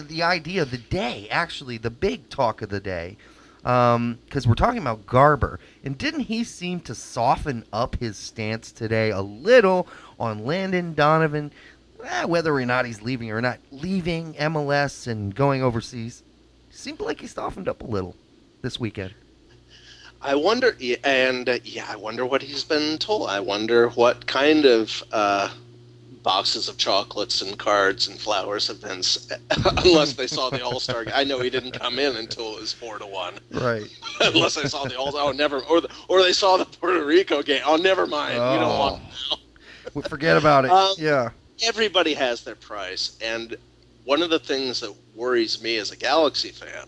the idea of the day, actually, the big talk of the day, because we're talking about Garber, and didn't he seem to soften up his stance today a little on Landon Donovan, whether or not he's leaving or not leaving MLS and going overseas? Seemed like he softened up a little this weekend. I wonder, I wonder what he's been told. I wonder what kind of boxes of chocolates and cards and flowers have been, unless they saw the All-Star. I know he didn't come in until it was 4-1. Right. Unless they saw the All-Star. Oh, never. Or they saw the Puerto Rico game. Oh, never mind. You don't want to know. We'll forget about it. Yeah. Everybody has their price, and one of the things that worries me as a Galaxy fan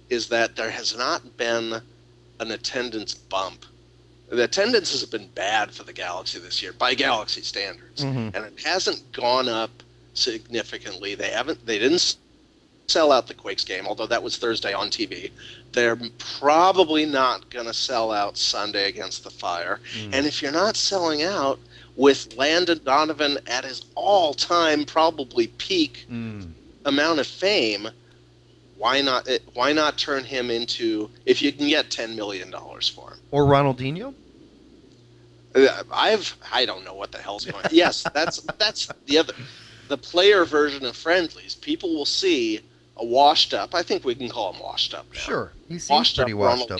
is that there has not been an attendance bump. The attendance has been bad for the Galaxy this year by Galaxy standards, and it hasn't gone up significantly. They didn't sell out the Quakes game, although that was Thursday on TV. They're probably not going to sell out Sunday against the Fire. And if you're not selling out with Landon Donovan at his all-time probably peak amount of fame, why not turn him into, if you can get $10 million for him? Or Ronaldinho? I don't know what the hell's going on. Yes, that's the player version of friendlies. People will see a washed up, I think we can call him washed up now. Sure. He seems pretty washed up.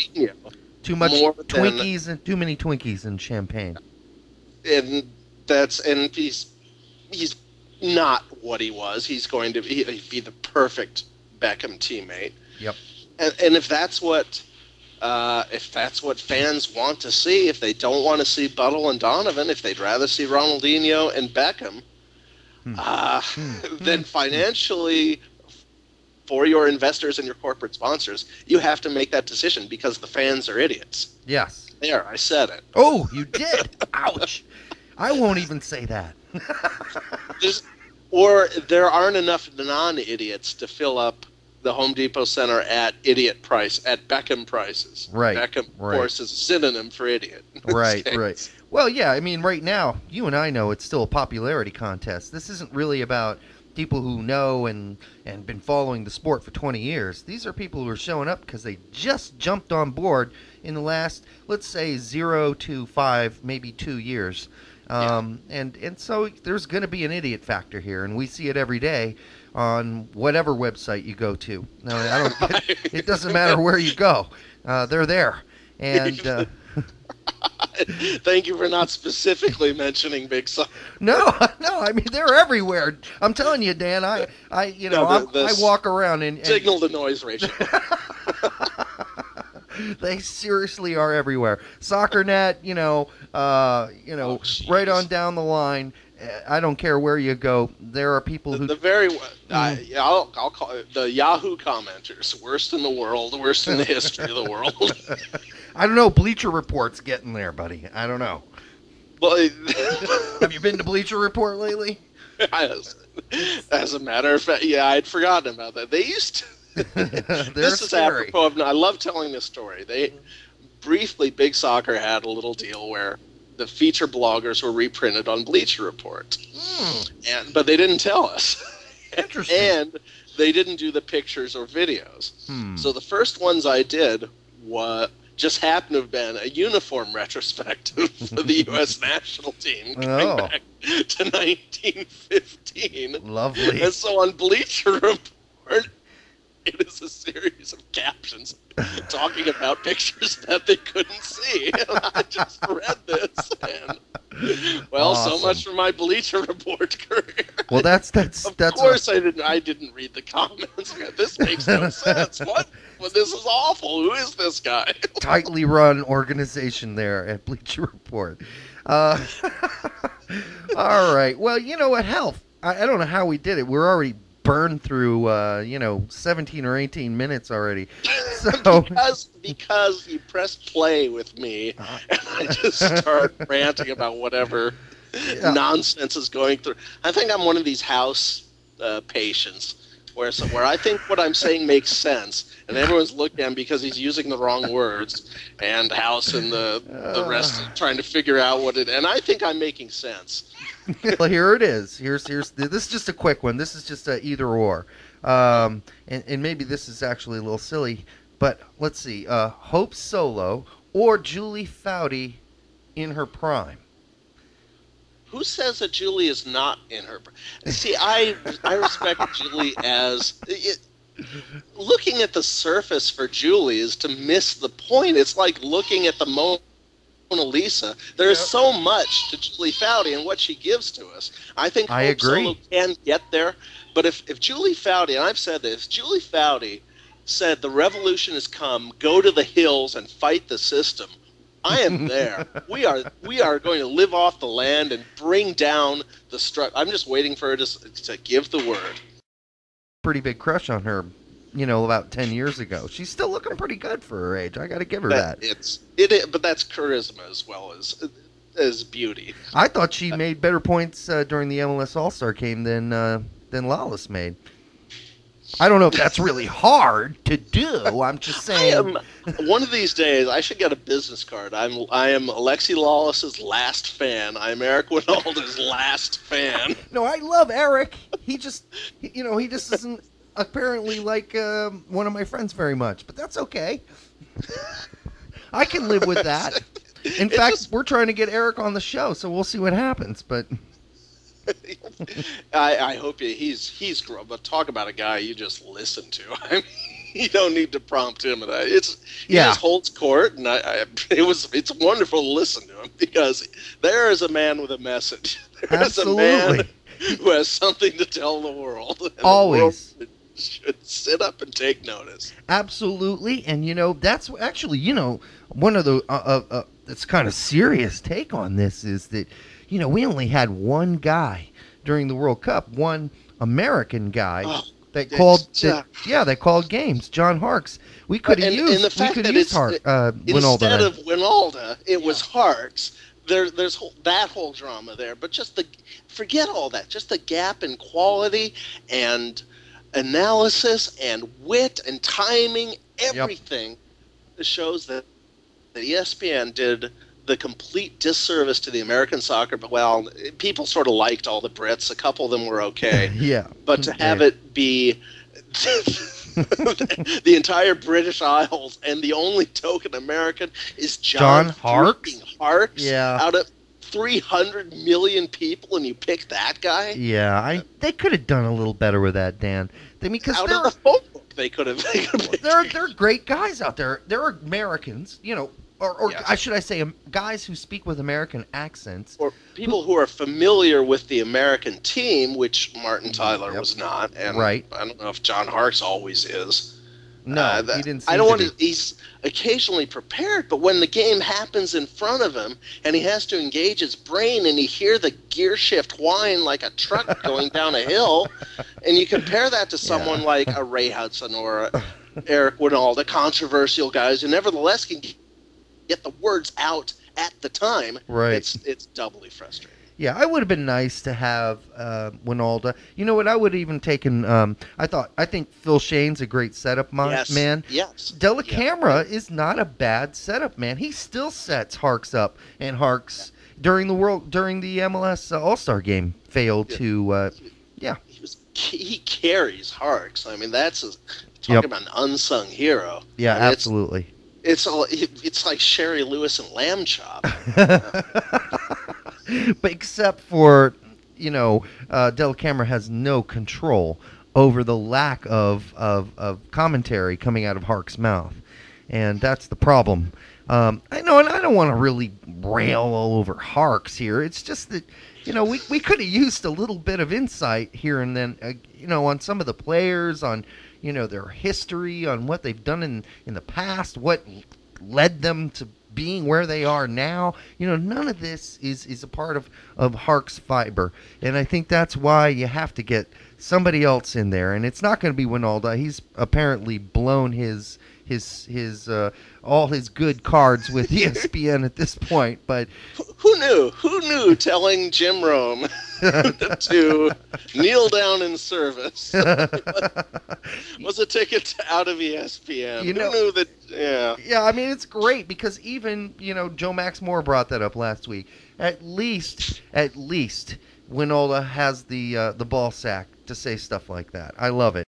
Too much Twinkies and too many Twinkies and champagne. And he's not what he was. He's going to be the perfect Beckham teammate. Yep. And if that's what fans want to see, if they don't want to see Buddle and Donovan, if they'd rather see Ronaldinho and Beckham, then financially, for your investors and your corporate sponsors, you have to make that decision because the fans are idiots. Yes. There, I said it. Oh, you did? Ouch. I won't even say that. Or there aren't enough non-idiots to fill up the Home Depot Center at Beckham prices. Right. Beckham, of course, is a synonym for idiot. Right, right. Well, yeah, I mean, right now, you and I know it's still a popularity contest. This isn't really about people who know and been following the sport for 20 years. These are people who are showing up because they just jumped on board in the last, let's say, 0 to 5, maybe 2 years. And so there's going to be an idiot factor here, and we see it every day on whatever website you go to. No, it doesn't matter where you go. They're there. And thank you for not specifically mentioning Big Soccer. No, I mean they're everywhere. I'm telling you, Dan. I walk around and signal to noise ratio. They seriously are everywhere. SoccerNet, right on down the line. I don't care where you go. There are people who I'll call it the Yahoo commenters, worst in the world, worst in the history of the world. I don't know. Bleacher Report's getting there, buddy. I don't know. Well, have you been to Bleacher Report lately? As a matter of fact, yeah, I'd forgotten about that. They used to. This is scary. apropos of. I love telling this story. They briefly, Big Soccer had a little deal where the feature bloggers were reprinted on Bleacher Report, but they didn't tell us. Interesting. And they didn't do the pictures or videos. So the first ones I did just happened to have been a uniform retrospective for the U.S. national team going back to 1915. Lovely. And so on Bleacher Report, it is a series of captions talking about pictures that they couldn't see. And I just read this, and awesome. So much for my Bleacher Report career. Well, that's of course I didn't read the comments. This makes no sense. What? Well, this is awful. Who is this guy? Tightly run organization there at Bleacher Report. All right. Well, you know what? Health. I don't know how we did it. We're already burned through 17 or 18 minutes already. So because you pressed play with me and I just start ranting about whatever nonsense is going through. I think I'm one of these house patients where I think what I'm saying makes sense and everyone's looking at him because he's using the wrong words and house and the rest trying to figure out what it, and I think I'm making sense. Well, here it is. Here's this is just a quick one. This is just a either or. And maybe this is actually a little silly, but let's see. Hope Solo or Julie Foudy in her prime. Who says that Julie is not in her? See, I respect Julie as looking at the surface for Julie is to miss the point. It's like looking at the Mona Lisa. There is so much to Julie Foudy and what she gives to us. I think Hope Solo can get there, but if Julie Foudy, and I've said this, if Julie Foudy said the revolution has come, go to the hills and fight the system, I am there. We are going to live off the land and bring down the strut. I'm just waiting for her to give the word. Pretty big crush on her, about 10 years ago. She's still looking pretty good for her age. I got to give her that. But that's charisma as well as beauty. I thought she made better points during the MLS All-Star game than Lalas made. I don't know if that's really hard to do. I'm just saying. One of these days, I should get a business card. I am Alexi Lalas's last fan. I'm Eric Wynalda's last fan. No, I love Eric. He just isn't apparently like one of my friends very much. But that's okay. I can live with that. In fact, we're trying to get Eric on the show, so we'll see what happens. But I hope he's but talk about a guy you just listen to. I mean, you don't need to prompt him, and he just holds court, and it's wonderful to listen to him because there is a man with a message. There is a man who has something to tell the world. And always. The world should sit up and take notice. Absolutely, and that's actually one of the that's kind of serious take on this is that. We only had one guy during the World Cup, one American guy that called games. John Harkes. We could have used Wynalda. Instead of Wynalda, it was Harkes. There's that whole drama there, but forget all that. Just the gap in quality and analysis and wit and timing, everything shows that ESPN did the complete disservice to the American soccer. But people sort of liked all the Brits. A couple of them were okay. But to have it be the entire British Isles and the only token American is John Harkes. Out of 300 million people, and you pick that guy. They could have done a little better with that, Dan. Because out of the phone book, they could have. There are great guys out there. There are Americans, Or should I say, guys who speak with American accents. Or people who are familiar with the American team, which Martin Tyler was not. And I don't know if John Harkes always is. No, he didn't seem I don't to want be. to. He's occasionally prepared, but when the game happens in front of him and he has to engage his brain and you hear the gear shift whine like a truck going down a hill, and you compare that to someone like a Ray Hudson or a Eric Wynalda, controversial guys who nevertheless can get the words out at the time. It's doubly frustrating. Yeah, I would have been nice to have Wynalda. You know what? I would have even taken. I think Phil Shane's a great setup man. Yes. Dellacamera is not a bad setup man. He still sets Harkes up, and Harkes during the MLS All-Star game failed to. He carries Harkes. I mean, that's talking about an unsung hero. Yeah, absolutely. It's like Sherry Lewis and Lamb Chop. But except for, Dellacamera has no control over the lack of commentary coming out of Harkes' mouth. And that's the problem. I know, and I don't want to really rail all over Harkes here. It's just that, we could have used a little bit of insight here and then, on some of the players, on their history, on what they've done in the past, what led them to being where they are now. None of this is a part of Harkes' fiber. And I think that's why you have to get somebody else in there. And it's not going to be Wynalda. He's apparently blown his all his good cards with ESPN at this point. But who knew telling Jim Rome to kneel down in service was a ticket out of ESPN? Who knew that? Yeah, I mean, it's great because even Joe Max Moore brought that up last week. At least Wynalda has the ball sack to say stuff like that. I love it.